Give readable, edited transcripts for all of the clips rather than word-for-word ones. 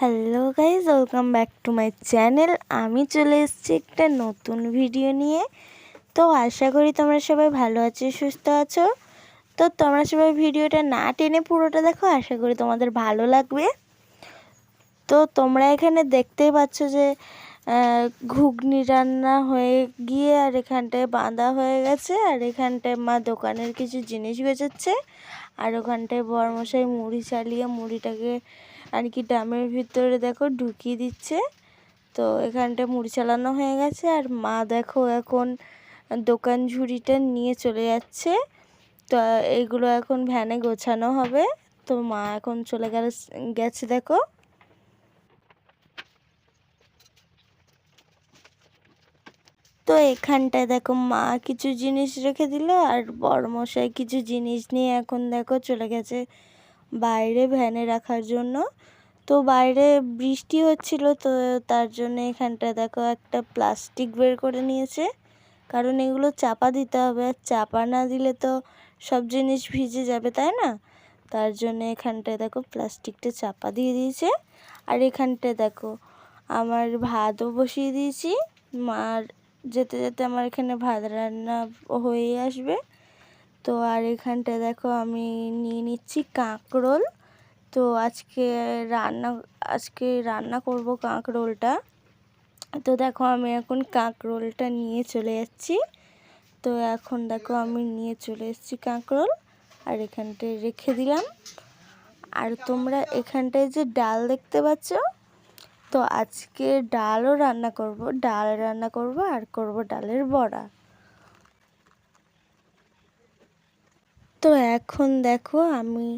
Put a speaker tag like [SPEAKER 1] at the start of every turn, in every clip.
[SPEAKER 1] Hello guys, welcome back to my channel. আমি চলে এসেছি একটা নতুন ভিডিও নিয়ে। তো আশা করি তোমরা সবাই ভালো আছো, সুস্থ আছো। তো তোমরা সবাই ভিডিওটা না টেনে পুরোটা দেখো, আশা করি তোমাদের ভালো লাগবে। তো তোমরা এখানে দেখতেই পাচ্ছ যে ঘুগনি রান্না হয়ে গিয়ে আর এখানটায় বাঁধা হয়ে গেছে, আর এখানটায় মা দোকানের কিছু জিনিস বেচেছে, আর ওখানটায় বড়মশাই মুড়ি চালিয়ে মুড়িটাকে আর কি ড্রামের ভিতরে দেখো ঢুকিয়ে দিচ্ছে। তো এখানটায় মুড়ি চালানো হয়ে গেছে, আর মা দেখো এখন দোকান ঝুড়িটা নিয়ে চলে যাচ্ছে। তো এইগুলো এখন ভ্যানে গোছানো হবে। তো মা এখন চলে গেছে দেখো। তো এখানটায় দেখো মা কিছু জিনিস রেখে দিল, আর বড়মশাই কিছু জিনিস নিয়ে এখন দেখো চলে গেছে বাইরে ভ্যানে রাখার জন্য। তো বাইরে বৃষ্টি হচ্ছিল, তো তার জন্য এখানটায় দেখো একটা প্লাস্টিক বের করে নিয়েছে, কারণ এগুলো চাপা দিতে হবে, আর চাপা না দিলে তো সব জিনিস ভিজে যাবে, তাই না? তার জন্য এখানটায় দেখো প্লাস্টিকটা চাপা দিয়ে দিয়েছে। আর এখানটায় দেখো আমার ভাতও বসিয়ে দিয়েছি। মার যেতে যেতে আমার এখানে ভাত রান্না হয়ে আসবে। তো আর এখানটায় দেখো আমি নিয়ে নিচ্ছি কাঁকরোল। তো আজকে রান্না করব কাঁকরোলটা। তো দেখো আমি এখন কাঁকরোলটা নিয়ে চলে যাচ্ছি। তো এখন দেখো আমি নিয়ে চলে এসেছি কাঁকরোল, আর এখানটায় রেখে দিলাম। আর তোমরা এখানটায় যে ডাল দেখতে পাচ্ছ, তো আজকে ডালও রান্না করব, ডাল রান্না করব আর করব ডালের বড়া। তো এখন দেখো আমি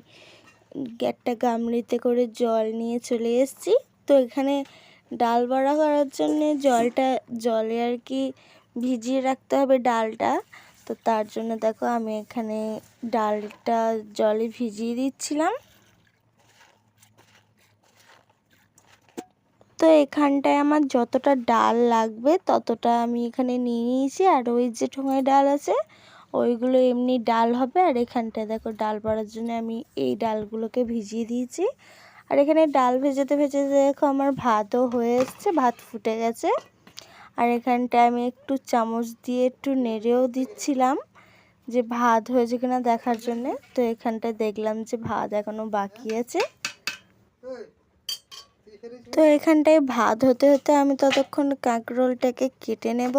[SPEAKER 1] একটা গামলিতে করে জল নিয়ে চলে এসেছি। তো এখানে ডাল বড়া করার জন্য জলে আর কি ভিজিয়ে রাখতে হবে ডালটা। তো তার জন্য দেখো আমি এখানে ডালটা জলে ভিজিয়ে দিচ্ছিলাম। তো এখানটায় আমার যতটা ডাল লাগবে ততটা আমি এখানে নিয়ে নিয়েছি, আর ওই যে ঠোঙায় ডাল আছে ওইগুলো এমনি ডাল হবে। আর এখানটায় দেখো ডাল বড়ার জন্য আমি এই ডালগুলোকে ভিজিয়ে দিয়েছি। আর এখানে ডাল ভেজাতে ভেজাতে দেখো আমার ভাতও হয়ে এসছে, ভাত ফুটে গেছে। আর এখানটায় আমি একটু চামচ দিয়ে একটু নেড়েও দিচ্ছিলাম যে ভাত হয়েছে কিনা দেখার জন্যে। তো এখানটায় দেখলাম যে ভাত এখনো বাকি আছে। তো এখানটায় ভাত হতে হতে আমি ততক্ষণ কাঁকরোলটাকে কেটে নেব।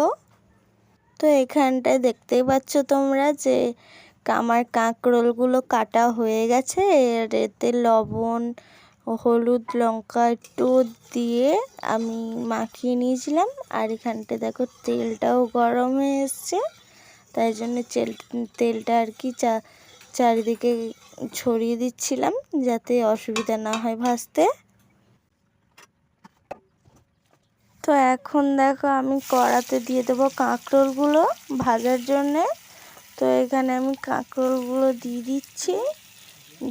[SPEAKER 1] তো এখানটায় দেখতেই পাচ্ছ তোমরা যে আমার কাঁকরোলগুলো কাটা হয়ে গেছে। এর এতে লবণ, হলুদ, লঙ্কা একটু দিয়ে আমি মাখিয়ে নিয়েছিলাম। আর এখানটায় দেখো তেলটাও গরম হয়ে এসছে, তাই জন্য তেলটা আর কি চারিদিকে ছড়িয়ে দিচ্ছিলাম যাতে অসুবিধা না হয় ভাজতে। তো এখন দেখো আমি কড়াতে দিয়ে দেবো কাঁকরোলগুলো ভাজার জন্যে। তো এখানে আমি কাঁকরোলগুলো দিয়ে দিচ্ছি,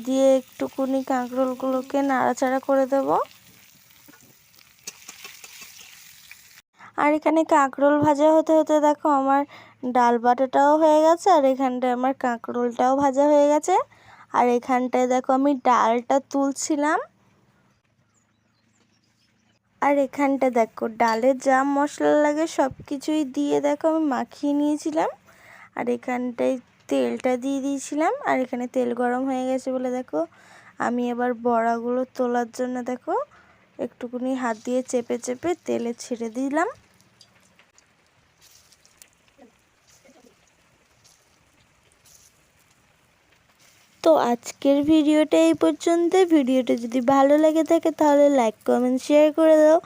[SPEAKER 1] দিয়ে একটুকুনি কাঁকরোলগুলোকে নাড়াচাড়া করে দেব। আর এখানে কাঁকরোল ভাজা হতে হতে দেখো আমার ডাল বাটাটাও হয়ে গেছে, আর এখানটায় আমার কাঁকরোলটাও ভাজা হয়ে গেছে। আর এখানটায় দেখো আমি ডালটা তুলছিলাম। আর এখানটা দেখো ডালে যা মশলা লাগে সব কিছুই দিয়ে দেখো আমি মাখিয়ে নিয়েছিলাম। আর এখানটায় তেলটা দিয়ে দিয়েছিলাম, আর এখানে তেল গরম হয়ে গেছে বলে দেখো আমি এবার বড়াগুলো তোলার জন্য দেখো একটুকুনি হাত দিয়ে চেপে চেপে তেলে ছেড়ে দিলাম। তো আজকের ভিডিওটা এই পর্যন্ত। ভিডিওটা যদি ভালো লেগে থাকে তাহলে লাইক, কমেন্ট, শেয়ার করে দাও।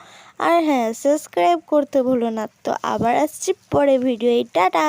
[SPEAKER 1] আর হ্যাঁ, সাবস্ক্রাইব করতে ভুলো না। তো আবার আসছি পরে ভিডিও। টাটা।